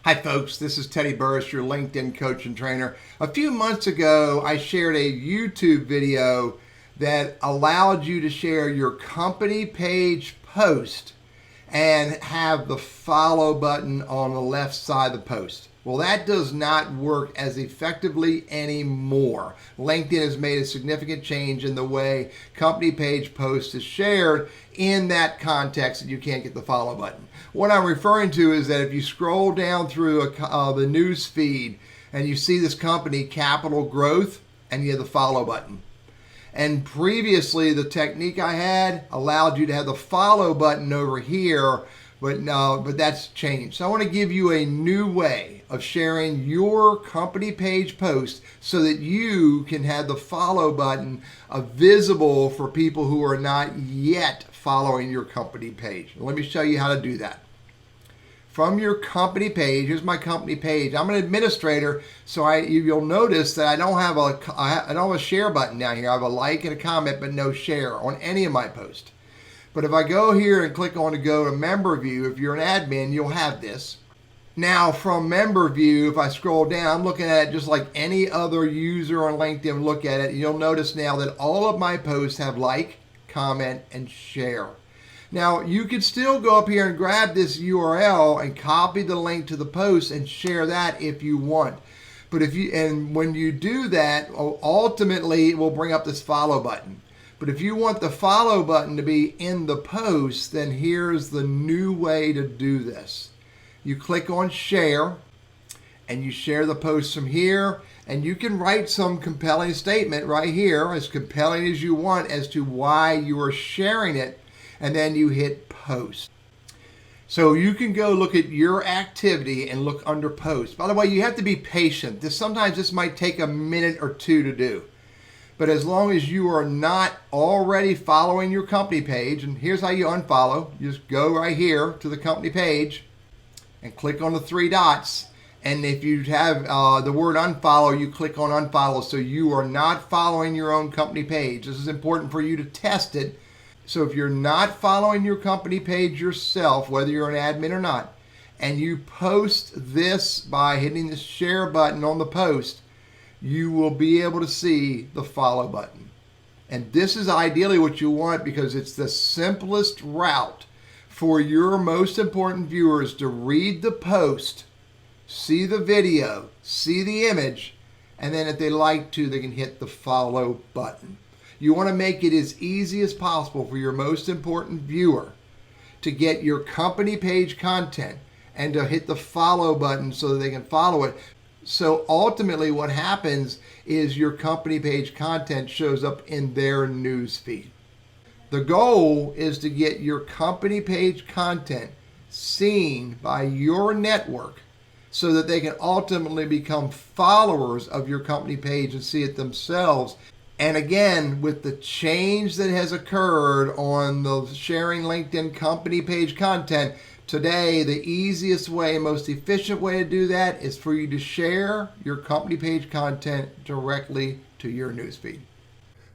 Hi folks, this is Teddy Burris, your LinkedIn coach and trainer. A few months ago, I shared a YouTube video that allowed you to share your company page post and have the follow button on the left side of the post. Well, that does not work as effectively anymore. LinkedIn has made a significant change in the way company page post is shared in that context that you can't get the follow button. What I'm referring to is that if you scroll down through the news feed and you see this company, Capital Growth, and you have the follow button. And previously, the technique I had allowed you to have the follow button over here, but that's changed. So I want to give you a new way of sharing your company page post so that you can have the follow button visible for people who are not yet following your company page. Let me show you how to do that. From your company page, here's my company page. I'm an administrator, so you'll notice that I don't have a share button down here. I have a like and a comment, but no share on any of my posts. But if I go here and click on to go to member view, if you're an admin, you'll have this. Now from member view, if I scroll down, I'm looking at it just like any other user on LinkedIn look at it. You'll notice now that all of my posts have like, comment, and share. Now you could still go up here and grab this URL and copy the link to the post and share that if you want. But when you do that, ultimately it will bring up this follow button. But if you want the follow button to be in the post, then here's the new way to do this. You click on share and you share the post from here, and you can write some compelling statement right here, as compelling as you want as to why you are sharing it, and then you hit post. So you can go look at your activity and look under post. By the way, you have to be patient. Sometimes this might take a minute or two to do. But as long as you are not already following your company page, and here's how you unfollow. You just go right here to the company page and click on the three dots. And if you have the word unfollow, you click on unfollow, so you are not following your own company page. This is important for you to test it. So if you're not following your company page yourself, whether you're an admin or not, and you post this by hitting the share button on the post, you will be able to see the follow button. And this is ideally what you want, because it's the simplest route for your most important viewers to read the post, see the video, see the image, and then if they like to, they can hit the follow button. You want to make it as easy as possible for your most important viewer to get your company page content and to hit the follow button so that they can follow it. So ultimately what happens is your company page content shows up in their news feed. The goal is to get your company page content seen by your network so that they can ultimately become followers of your company page and see it themselves. And again, with the change that has occurred on the sharing LinkedIn company page content, today the easiest way, most efficient way to do that is for you to share your company page content directly to your newsfeed.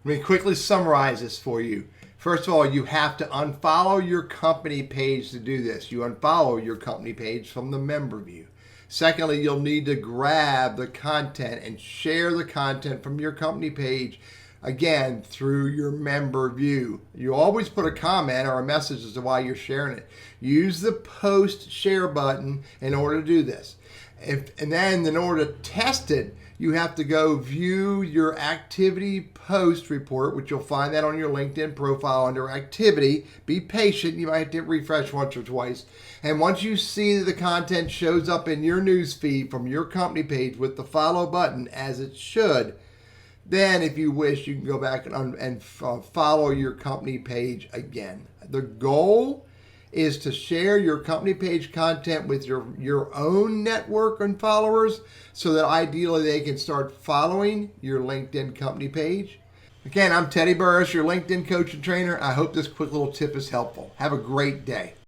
Let me quickly summarize this for you. First of all, you have to unfollow your company page to do this. You unfollow your company page from the member view. Secondly, you'll need to grab the content and share the content from your company page, again, through your member view. You always put a comment or a message as to why you're sharing it. Use the post share button in order to do this. And then in order to test it, you have to go view your activity post report, which you'll find that on your LinkedIn profile under activity. Be patient. You might have to refresh once or twice. And once you see that the content shows up in your news feed from your company page with the follow button, as it should, then if you wish, you can go back and follow your company page again. The goal is to share your company page content with your own network and followers so that ideally they can start following your LinkedIn company page. Again, I'm Teddy Burris, your LinkedIn coach and trainer. I hope this quick little tip is helpful. Have a great day.